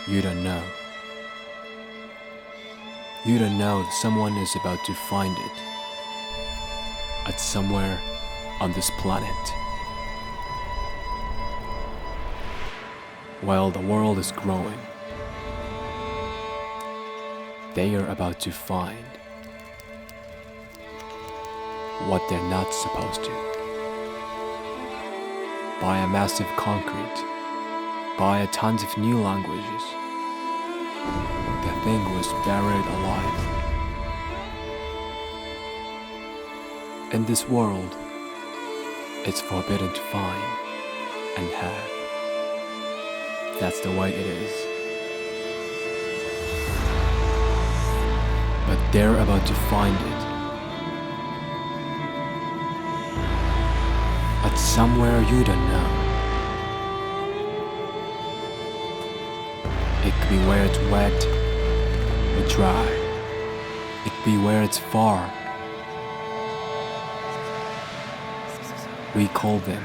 You don't know. You don't know that someone is about to find it at somewhere on this planet. While the world is growing, they are about to find what they're not supposed to. Buy a massive concrete, buy a tons of new languages. The thing was buried alive. In this world, it's forbidden to find and have. That's the way it is. But they're about to find it. At somewhere you don't know. It could be where it's wet or dry. It could be where it's far. We call them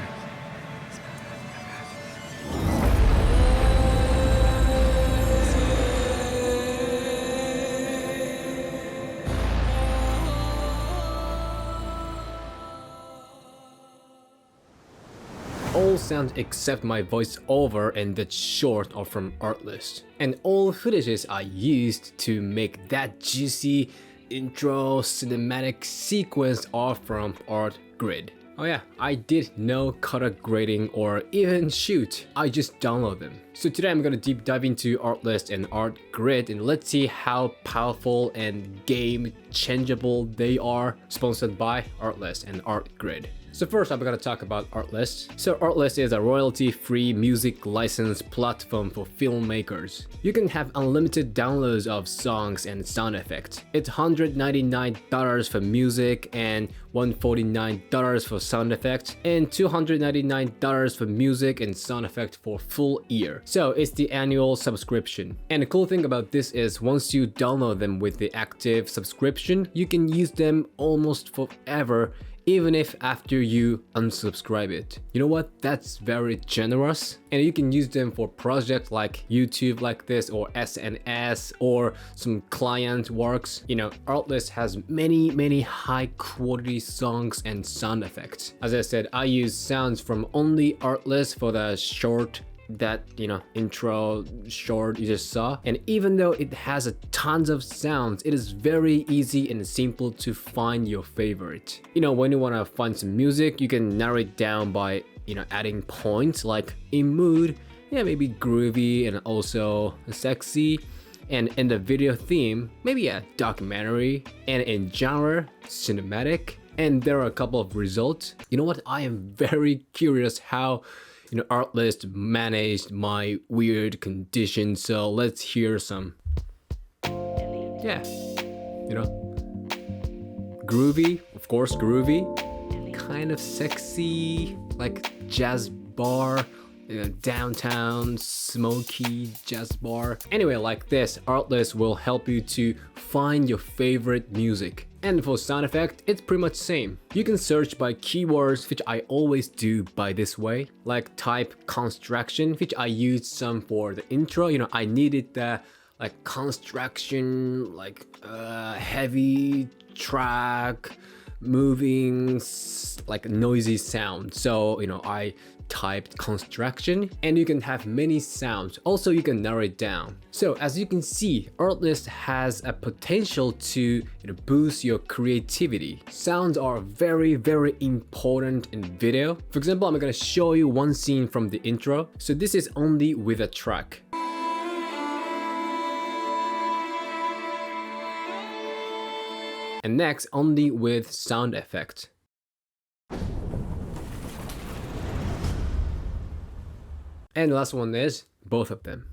all sounds except my voiceover and that short are from Artlist. And all footages I used to make that juicy intro cinematic sequence are from Artgrid. Oh yeah, I did no color grading or even shoot, I just download them. So today I'm gonna deep dive into Artlist and Artgrid and let's see how powerful and game changeable they are, sponsored by Artlist and Artgrid. So first I'm gonna talk about Artlist. So Artlist is a royalty-free music license platform for filmmakers. You can have unlimited downloads of songs and sound effects. It's $199 for music and $149 for sound effects and $299 for music and sound effect for full year. So it's the annual subscription. And the cool thing about this is once you download them with the active subscription, you can use them almost forever, even if after you unsubscribe it. You know what? That's very generous. And you can use them for projects like YouTube like this or SNS or some client works. You know, Artlist has many high quality songs and sound effects. As I said, I use sounds from only Artlist for the short intro short you just saw. And even though it has a tons of sounds, it is very easy and simple to find your favorite. You know, when you want to find some music, you can narrow it down by, adding points like in mood, maybe groovy and also sexy. And in the video theme, maybe a documentary. And in genre, cinematic. And there are a couple of results. You know what? I am very curious how Artlist managed my weird condition, so let's hear some. Yeah, groovy, of course, groovy, kind of sexy, like jazz bar, downtown smoky jazz bar. Anyway, like this, Artlist will help you to find your favorite music. And for sound effect, it's pretty much same. You can search by keywords, which I always do by this way, like type construction, which I used some for the intro. I needed the construction, heavy track, moving, noisy sound. So, I typed construction and you can have many sounds. Also, you can narrow it down. So as you can see, Artlist has a potential to boost your creativity. Sounds are very important in video. For example, I'm gonna show you one scene from the intro. So this is only with a track. And next, only with sound effect. And the last one is both of them.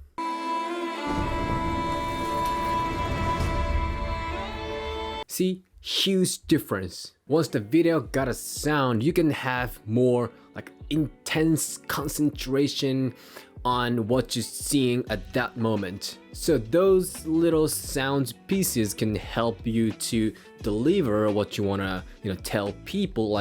See, huge difference. Once the video got a sound, you can have more intense concentration on what you're seeing at that moment. So those little sound pieces can help you to deliver what you wanna tell people,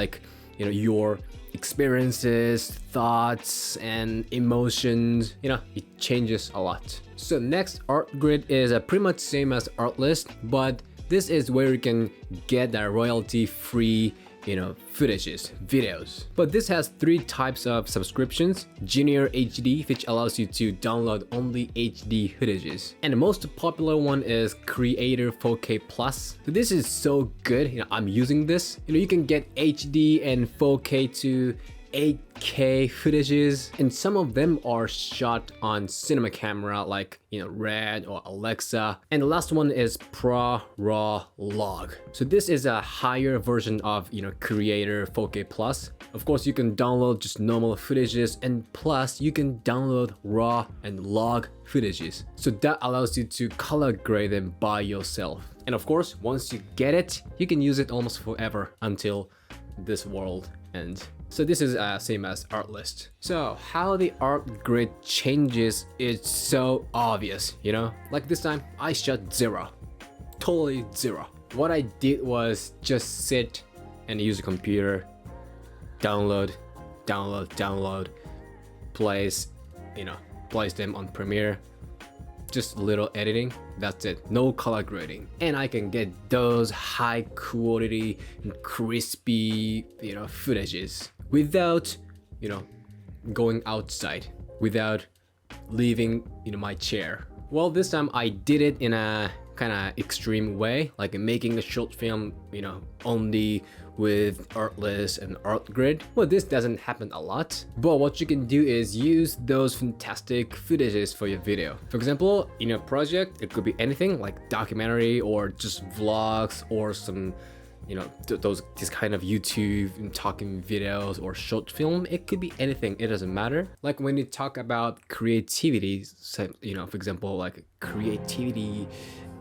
your experiences, thoughts, and emotions. You know, it changes a lot. So next, Artgrid is pretty much same as Artlist, but this is where you can get the royalty-free, you know, footages, videos. But this has 3 types of subscriptions: Junior HD, which allows you to download only HD footages, and the most popular one is Creator 4K Plus. So this is so good. You know, I'm using this. You know, you can get HD and 4K to 8K footages, and some of them are shot on cinema camera like, you know, Red or Alexa. And the last one is Pro Raw Log. So this is a higher version of, you know, Creator 4K Plus. Of course, you can download just normal footages, and plus you can download raw and log footages. So that allows you to color grade them by yourself. And of course, once you get it, you can use it almost forever until this world ends. So this is same as Artlist. So how the Artgrid changes is so obvious, you know? Like this time, I shot 0. Totally 0. What I did was just sit and use a computer, download, place, you know, place them on Premiere, just little editing, that's it. No color grading. And I can get those high quality and crispy, you know, footages without, you know, going outside, without leaving, you know, my chair. Well, this time I did it in a kind of extreme way, like making a short film, you know, only with Artlist and Artgrid. Well, this doesn't happen a lot, but what you can do is use those fantastic footages for your video. For example, in your project, it could be anything like documentary or just vlogs or some, you know, this kind of YouTube and talking videos or short film. It could be anything, it doesn't matter. Like when you talk about creativity, you know, for example, like creativity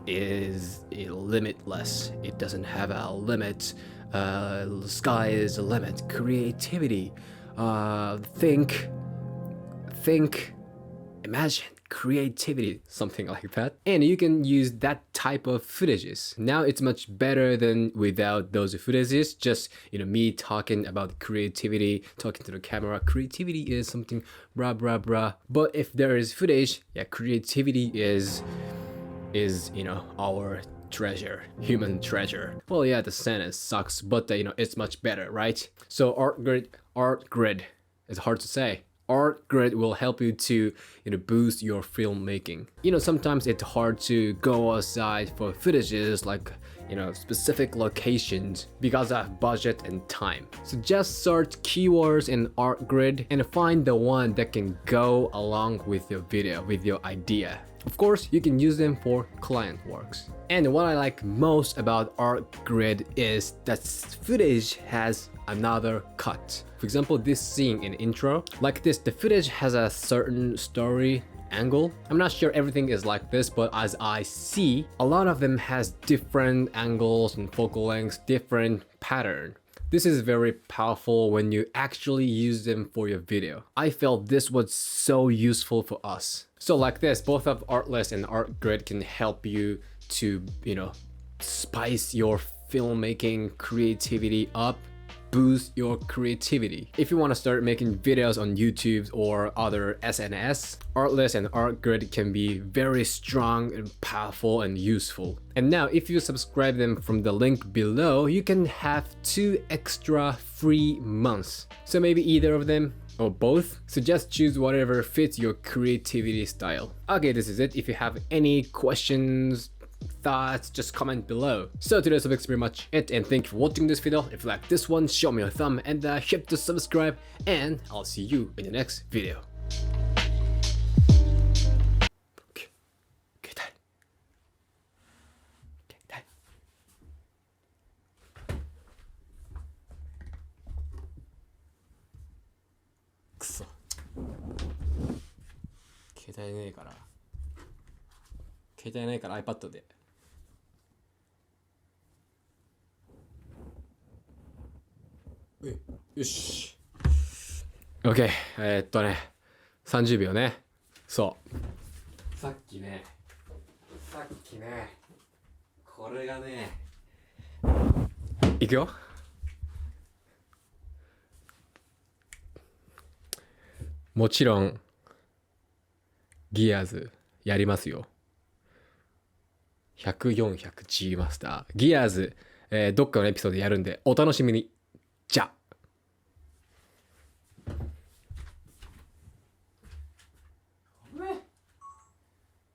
is limitless. It doesn't have a limit. Sky is the limit. Creativity. Think, imagine. Creativity, something like that. And you can use that type of footages. Now it's much better than without those footages. Just, you know, me talking about creativity, talking to the camera. Creativity is something blah blah blah. But if there is footage, yeah, creativity is, you know, our treasure, human treasure. Well, yeah, the sentence sucks, but you know, it's much better, right? So Artgrid is hard to say. Artgrid will help you to, you know, boost your filmmaking. You know, sometimes it's hard to go outside for footages like, you know, specific locations because of budget and time. So just search keywords in Artgrid and find the one that can go along with your video, with your idea. Of course, you can use them for client works. And what I like most about Artgrid is that footage has another cut. For example, this scene in intro, like this, the footage has a certain story angle. I'm not sure everything is like this, but as I see, a lot of them has different angles and focal lengths, different pattern. This is very powerful when you actually use them for your video. I felt this was so useful for us. So like this, both of Artlist and Artgrid can help you to, you know, spice your filmmaking creativity up, boost your creativity. If you want to start making videos on YouTube or other SNS, Artlist and Artgrid can be very strong and powerful and useful. And now if you subscribe them from the link below, you can have 2 extra free months. So maybe either of them or both. So just choose whatever fits your creativity style. Okay, this is it. If you have any questions, thoughts, just comment below. So today's topic is pretty much it, and thank you for watching this video. If you like this one, show me a thumb and hit the subscribe, and I'll see you in the next video.くそ携帯ねえから iPad でよし OK 30秒ね。そうさっきねこれがねいくよ。もちろんギアーズやりますよ。100、400G マスター。ギアーズ、どっかのエピソードでやるんでお楽しみに。じゃあ。